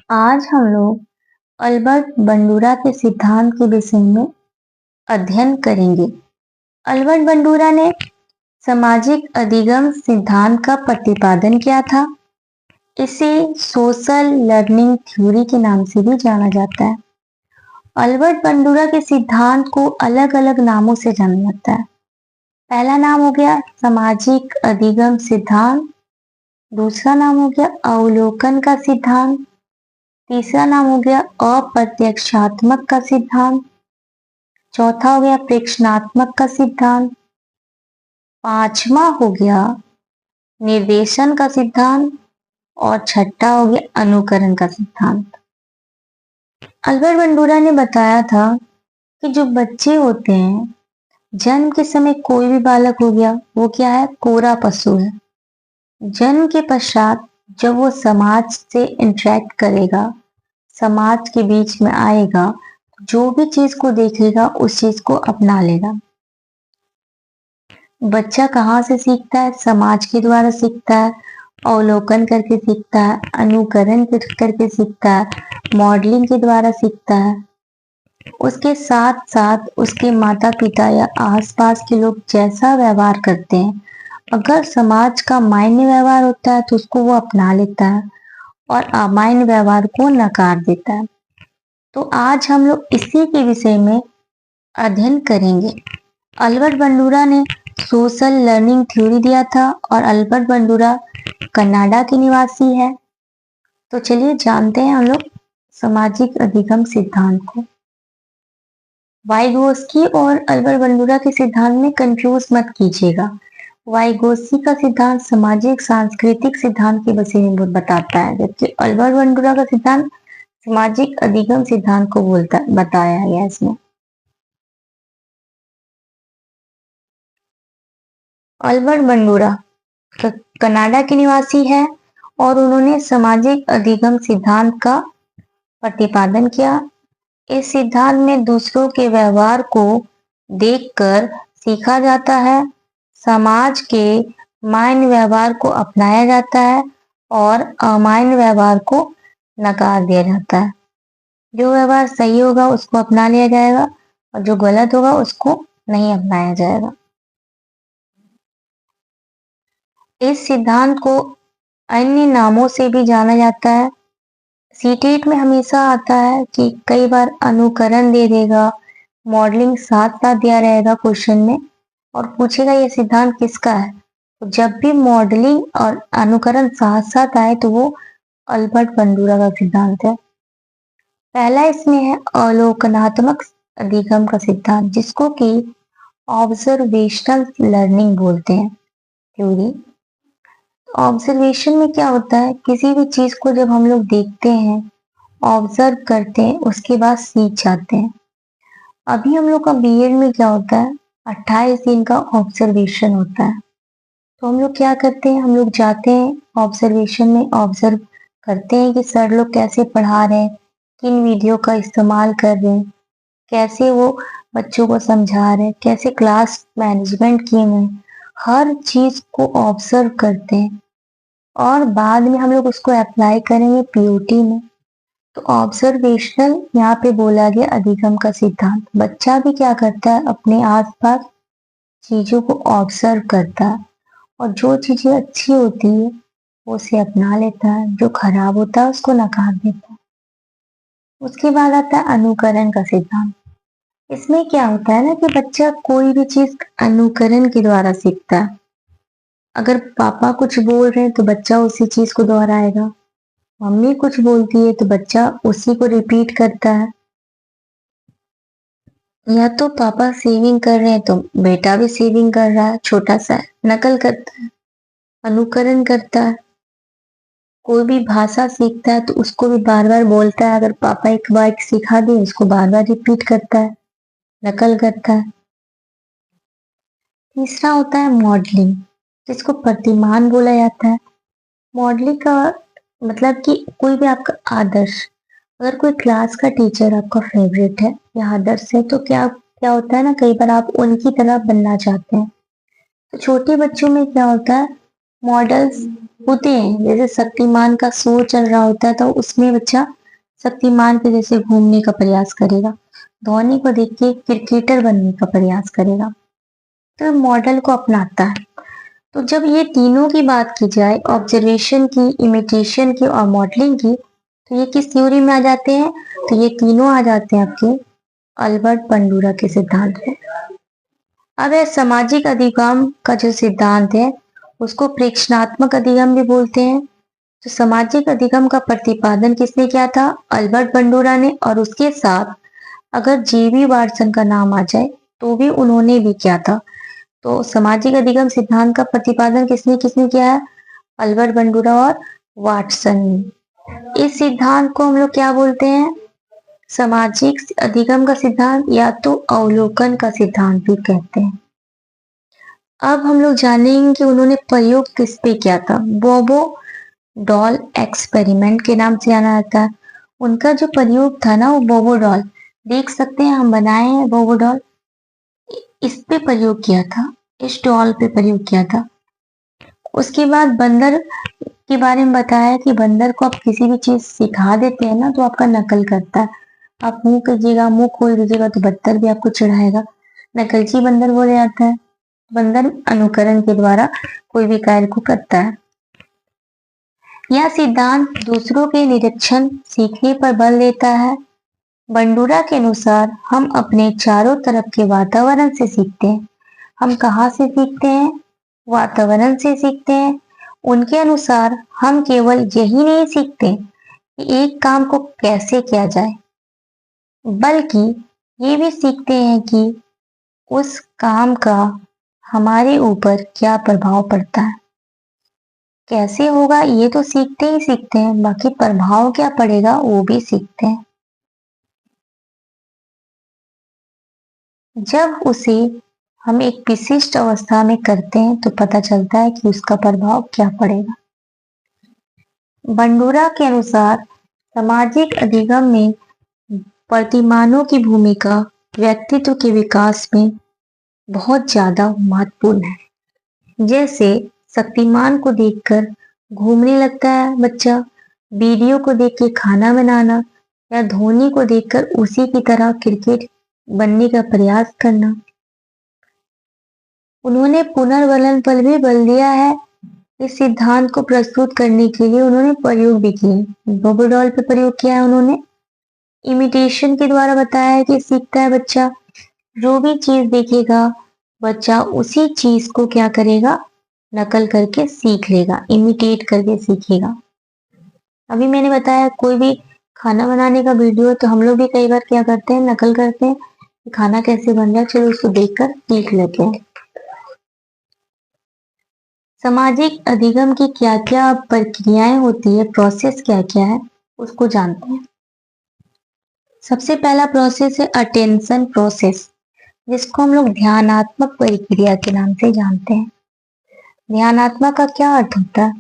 आज हम लोग अल्बर्ट बंडूरा के सिद्धांत के विषय में अध्ययन करेंगे। अल्बर्ट बंडूरा ने सामाजिक अधिगम सिद्धांत का प्रतिपादन किया था। इसे सोशल लर्निंग थ्योरी के नाम से भी जाना जाता है। अल्बर्ट बंडूरा के सिद्धांत को अलग अलग नामों से जाना जाता है। पहला नाम हो गया सामाजिक अधिगम सिद्धांत, दूसरा नाम हो गया अवलोकन का सिद्धांत, तीसरा नाम हो गया अप्रत्यक्षात्मक का सिद्धांत, चौथा हो गया प्रेक्षणात्मक का सिद्धांत, पांचवा हो गया निर्देशन का सिद्धांत और छठा हो गया अनुकरण का सिद्धांत। अल्बर्ट बंडूरा ने बताया था कि जो बच्चे होते हैं, जन्म के समय कोई भी बालक हो गया, वो क्या है, कोरा पशु है। जन्म के पश्चात जब वो समाज से इंटरेक्ट करेगा, समाज के बीच में आएगा, जो भी चीज को देखेगा उस चीज को अपना लेगा। बच्चा कहाँ से सीखता है? समाज के द्वारा सीखता है, अवलोकन करके सीखता है, अनुकरण करके सीखता है, मॉडलिंग के द्वारा सीखता है। उसके साथ साथ उसके माता पिता या आसपास के लोग जैसा व्यवहार करते हैं, अगर समाज का मान्य व्यवहार होता है तो उसको वो अपना लेता है और अमान्य व्यवहार को नकार देता है। तो आज हम लोग इसी के विषय में अध्ययन करेंगे। अल्बर्ट बंडूरा ने सोशल लर्निंग थ्योरी दिया था और अल्बर्ट बंडूरा कनाडा के निवासी है। तो चलिए जानते हैं हम लोग सामाजिक अधिगम सिद्धांत को। वाइगोस्की और अल्बर्ट बंडूरा के सिद्धांत में कंफ्यूज मत कीजिएगा। वाइगोस्की का सिद्धांत सामाजिक सांस्कृतिक सिद्धांत के विषय में बताता है, जबकि अल्बर्ट बंडूरा का सिद्धांत सामाजिक अधिगम सिद्धांत को बताया गया इसमें। अल्बर्ट बंडूरा कनाडा के निवासी है और उन्होंने सामाजिक अधिगम सिद्धांत का प्रतिपादन किया। इस सिद्धांत में दूसरों के व्यवहार को देखकर सीखा जाता है, समाज के मान्य व्यवहार को अपनाया जाता है और अमान्य व्यवहार को नकार दिया जाता है। जो व्यवहार सही होगा उसको अपना लिया जाएगा और जो गलत होगा उसको नहीं अपनाया जाएगा। इस सिद्धांत को अन्य नामों से भी जाना जाता है। सीटेट में हमेशा आता है कि कई बार अनुकरण दे देगा, मॉडलिंग साथ साथ दिया रहेगा क्वेश्चन में और पूछेगा ये सिद्धांत किसका है। तो जब भी मॉडलिंग और अनुकरण साथ साथ आए तो वो अल्बर्ट बंडूरा का सिद्धांत है। पहला इसमें है अवलोकनात्मक अधिगम का सिद्धांत, जिसको कि ऑब्जर्वेशनल लर्निंग बोलते हैं थ्योरी। ऑब्जर्वेशन में क्या होता है, किसी भी चीज को जब हम लोग देखते हैं, ऑब्जर्व करते हैं, उसके बाद सीख जाते हैं। अभी हम लोग का बीएड में क्या होता है, 28 दिन का ऑब्जर्वेशन होता है। तो हम लोग क्या करते हैं, हम लोग जाते हैं ऑब्जर्वेशन में, ऑब्जर्व करते हैं कि सर लोग कैसे पढ़ा रहे हैं, किन वीडियो का इस्तेमाल कर रहे हैं, कैसे वो बच्चों को समझा रहे हैं, कैसे क्लास मैनेजमेंट किए हुए हैं, हर चीज को ऑब्जर्व करते हैं और बाद में हम लोग उसको अप्लाई करेंगे पीओटी में। तो ऑब्जर्वेशनल यहाँ पे बोला गया अधिगम का सिद्धांत। बच्चा भी क्या करता है, अपने आसपास चीजों को ऑब्जर्व करता है और जो चीजें अच्छी होती है वो उसे अपना लेता है, जो खराब होता है उसको नकार देता है। उसके बाद आता है अनुकरण का सिद्धांत। इसमें क्या होता है ना कि बच्चा कोई भी चीज अनुकरण के द्वारा सीखता है। अगर पापा कुछ बोल रहे हैं तो बच्चा उसी चीज को दोहराएगा, मम्मी कुछ बोलती है तो बच्चा उसी को रिपीट करता है, या तो पापा सेविंग कर रहे हैं तो बेटा भी सेविंग कर रहा है, छोटा सा नकल करता है, अनुकरण करता है। कोई भी भाषा सीखता है तो उसको भी बार बार बोलता है। अगर पापा एक बार सिखा दे उसको बार बार रिपीट करता है, नकल करता है। तीसरा होता है मॉडलिंग, जिसको प्रतिमान बोला जाता है। मॉडलिंग का मतलब कि कोई भी आपका आदर्श, अगर कोई क्लास का टीचर आपका फेवरेट है या आदर्श है तो क्या क्या होता है ना, कई बार आप उनकी तरह बनना चाहते हैं। तो छोटे बच्चों में क्या होता है, मॉडल्स होते हैं, जैसे शक्तिमान का शो चल रहा होता है तो उसमें बच्चा शक्तिमान के जैसे घूमने का प्रयास करेगा, धोनी को देख के क्रिकेटर बनने का प्रयास करेगा, तो मॉडल को अपनाता है। तो जब ये तीनों की बात की जाए, ऑब्जर्वेशन की, इमिटेशन की और मॉडलिंग की, तो ये किस थ्योरी में आ जाते हैं? तो ये तीनों आ जाते हैं आपके अल्बर्ट बंडूरा के सिद्धांत में। अब है सामाजिक अधिगम का जो सिद्धांत है, उसको प्रेक्षणात्मक अधिगम भी बोलते हैं। तो सामाजिक अधिगम का प्रतिपादन किसने किया था? अल्बर्ट बंडूरा ने। और उसके साथ अगर जेबी वाटसन का नाम आ जाए तो भी उन्होंने भी किया था। तो सामाजिक अधिगम सिद्धांत का प्रतिपादन किसने किसने किया है? अल्बर्ट बंडूरा और वाटसन ने। इस सिद्धांत को हम लोग क्या बोलते हैं? सामाजिक अधिगम का सिद्धांत या तो अवलोकन का सिद्धांत भी कहते हैं। अब हम लोग जानेंगे कि उन्होंने प्रयोग किस पे किया था। बोबो डॉल एक्सपेरिमेंट के नाम से जाना जाता है। उनका जो प्रयोग था ना, वो बोबो डॉल, देख सकते हैं हम बनाए हैं बोबो डॉल, इस पे प्रयोग किया था, इस डॉल पे प्रयोग किया था। उसके बाद बंदर के बारे में बताया कि बंदर को आप किसी भी चीज सिखा देते हैं ना तो आपका नकल करता है। आप मुंह कीजिएगा, मुंह खोल दीजिएगा तो बंदर भी आपको चिढ़ाएगा, नकलची बंदर बोला जाता है। बंदर अनुकरण के द्वारा कोई भी कार्य को करता है। यह सिद्धांत दूसरों के निरीक्षण सीखने पर बल देता है। बंडूरा के अनुसार हम अपने चारों तरफ के वातावरण से सीखते हैं। हम कहाँ से सीखते हैं? वातावरण से सीखते हैं। उनके अनुसार हम केवल यही नहीं सीखते कि एक काम को कैसे किया जाए, बल्कि ये भी सीखते हैं कि उस काम का हमारे ऊपर क्या प्रभाव पड़ता है। कैसे होगा ये तो सीखते ही सीखते हैं, बाकी प्रभाव क्या पड़ेगा वो भी सीखते हैं। जब उसे हम एक विशिष्ट अवस्था में करते हैं तो पता चलता है कि उसका प्रभाव क्या पड़ेगा। बंडूरा के अनुसार सामाजिक अधिगम में प्रतिमानों की भूमिका व्यक्तित्व के विकास में बहुत ज्यादा महत्वपूर्ण है। जैसे शक्तिमान को देखकर घूमने लगता है बच्चा, वीडियो को देख के खाना बनाना, या धोनी को देखकर उसी की तरह क्रिकेट बनने का प्रयास करना। उन्होंने पुनर्वलन पर भी बल दिया है। इस सिद्धांत को प्रस्तुत करने के लिए उन्होंने प्रयोग भी किए। बोबो डॉल पे प्रयोग किया है उन्होंने। इमिटेशन के द्वारा बताया है कि सीखता है बच्चा, जो भी चीज देखेगा बच्चा उसी चीज को क्या करेगा? नकल करके सीख लेगा, इमिटेट करके सीखेगा। अभी मैंने बताया कोई भी खाना बनाने का वीडियो तो हम लोग भी कई बार क्या करते हैं? नकल करते हैं कि खाना कैसे बन रहा है, चलो उसको देखकर सीख लेते हैं। सामाजिक अधिगम की क्या क्या प्रक्रियाएं होती है, प्रोसेस क्या क्या है, उसको जानते हैं। सबसे पहला प्रोसेस है अटेंशन प्रोसेस, जिसको हम लोग ध्यानात्मक प्रक्रिया के नाम से जानते हैं। ध्यानात्मक का क्या अर्थ होता है?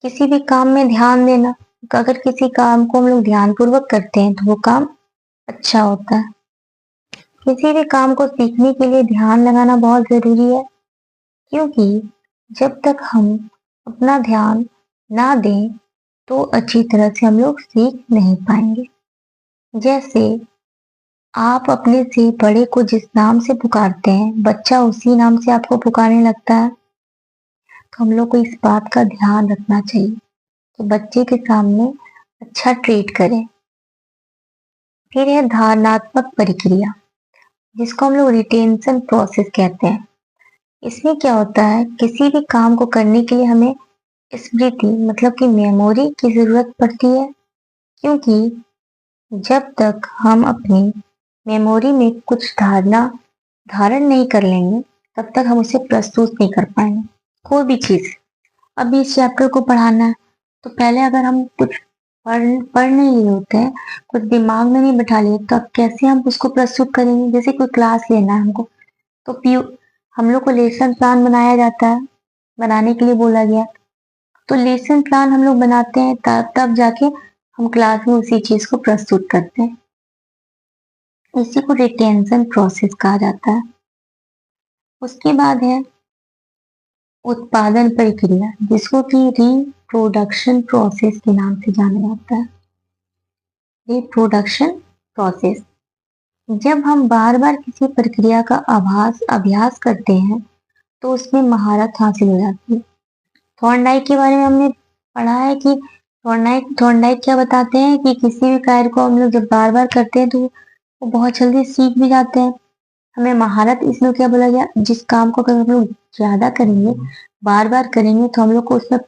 किसी भी काम में ध्यान देना। अगर किसी काम को हम लोग ध्यान पूर्वक करते हैं तो वो काम अच्छा होता है। किसी भी काम को सीखने के लिए ध्यान लगाना बहुत जरूरी है, क्योंकि जब तक हम अपना ध्यान ना दें तो अच्छी तरह से हम लोग सीख नहीं पाएंगे। जैसे आप अपने से बड़े को जिस नाम से पुकारते हैं, बच्चा उसी नाम से आपको पुकारने लगता है। तो हम लोग को इस बात का ध्यान रखना चाहिए कि बच्चे के सामने अच्छा ट्रीट करें। फिर है धारणात्मक प्रक्रिया, जिसको हम लोग रिटेंशन प्रोसेस कहते हैं। इसमें क्या होता है? किसी भी काम को करने के लिए हमें स्मृति मतलब कि मेमोरी की जरूरत पड़ती है, क्योंकि जब तक हम अपनी मेमोरी में कुछ धारण नहीं कर लेंगे तब तक हम उसे प्रस्तुत नहीं कर पाएंगे। कोई भी चीज, अभी इस चैप्टर को पढ़ाना है तो पहले अगर हम कुछ पढ़ नहीं लिए होते हैं, कुछ दिमाग में नहीं बैठा लिए, तो अब कैसे हम उसको प्रस्तुत करेंगे? जैसे कोई क्लास लेना है हमको, तो हम लोग को लेसन प्लान बनाया जाता है, बनाने के लिए बोला गया, तो लेसन प्लान हम लोग बनाते हैं, तब तब जाके हम क्लास में उसी चीज को प्रस्तुत करते हैं। इसी को रिटेंशन प्रोसेस कहा जाता है। उसके बाद है उत्पादन प्रक्रिया, जिसको कि रिप्रोडक्शन प्रोसेस के नाम से जाना जाता है। रिप्रोडक्शन प्रोसेस, जब हम बार बार किसी प्रक्रिया का अभ्यास करते हैं तो उसमें महारत हासिल हो जाती है। थॉर्नडाइक के बारे में हमने पढ़ा है कि थॉर्नडाइक क्या बताते हैं कि किसी भी कार्य को हम लोग जब बार बार करते हैं तो वो बहुत जल्दी सीख भी जाते हैं। हमें महारत इसमें क्या बोला गया, जिस काम को अगर हम लोग ज्यादा करेंगे, बार बार करेंगे तो हम लोग को उसमें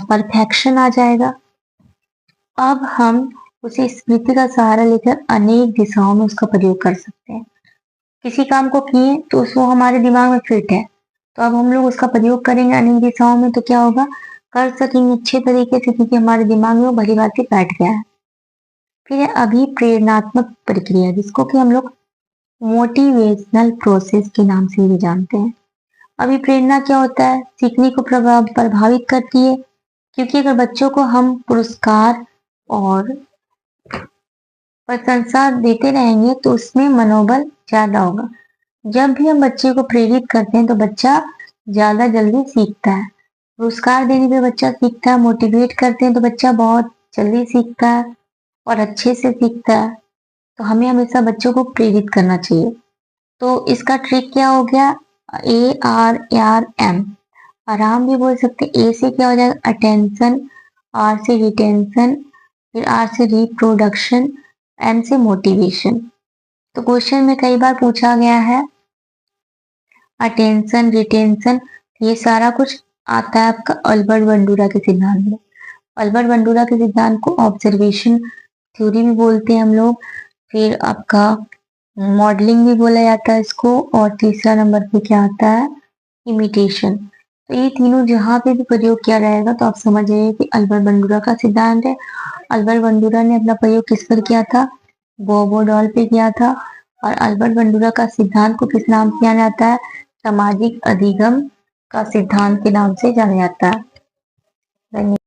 परफेक्शन आ जाएगा। अब हम उसे स्मृति का सहारा लेकर अनेक दिशाओं में उसका प्रयोग कर सकते हैं। किसी काम को किए तो उसको हमारे दिमाग में फिट है, तो अब हम लोग उसका प्रयोग करेंगे अनेक दिशाओं में, तो क्या होगा, कर सकेंगे अच्छे तरीके से, क्योंकि हमारे दिमाग में वो भली भांति बैठ गया है। फिर है अभिप्रेरणात्मक प्रक्रिया, जिसको कि हम लोग मोटिवेशनल प्रोसेस के नाम से भी जानते हैं। अभिप्रेरणा क्या होता है, सीखने को प्रभावित करती है, क्योंकि अगर बच्चों को हम पुरस्कार और प्रशंसा देते रहेंगे तो उसमें मनोबल ज्यादा होगा। जब भी हम बच्चे को प्रेरित करते हैं तो बच्चा ज्यादा जल्दी सीखता है। पुरस्कार देने पे बच्चा सीखता है, मोटिवेट करते हैं तो बच्चा बहुत जल्दी सीखता है और अच्छे से सीखता है। तो हमें हमेशा बच्चों को प्रेरित करना चाहिए। तो इसका ट्रिक क्या हो गया, ARM। आराम भी बोल सकते हैं। ए से क्या हो जाएगा, अटेंशन, आर से रिटेंशन, फिर आर से रिप्रोडक्शन, एम से मोटिवेशन। तो क्वेश्चन में कई बार पूछा गया है अटेंशन, रिटेंशन, ये सारा कुछ आता है आपका अल्बर्ट बंडूरा के सिद्धांत में। अल्बर्ट बंडूरा के सिद्धांत को ऑब्जर्वेशन थ्योरी भी बोलते हैं हम लोग, फिर आपका मॉडलिंग भी बोला जाता है इसको, और तीसरा नंबर पे क्या आता है, इमिटेशन। तो ये तीनों जहां पे भी प्रयोग किया रहेगा तो आप समझ जाइए कि अल्बर्ट बंडूरा का सिद्धांत है। अल्बर्ट बंडूरा ने अपना प्रयोग किस पर किया था, बोबो डॉल पे किया था। और अल्बर्ट बंडूरा का सिद्धांत को किस नाम से जाना जाता है, सामाजिक अधिगम का सिद्धांत के नाम से जाना जाता है। धन्यवाद।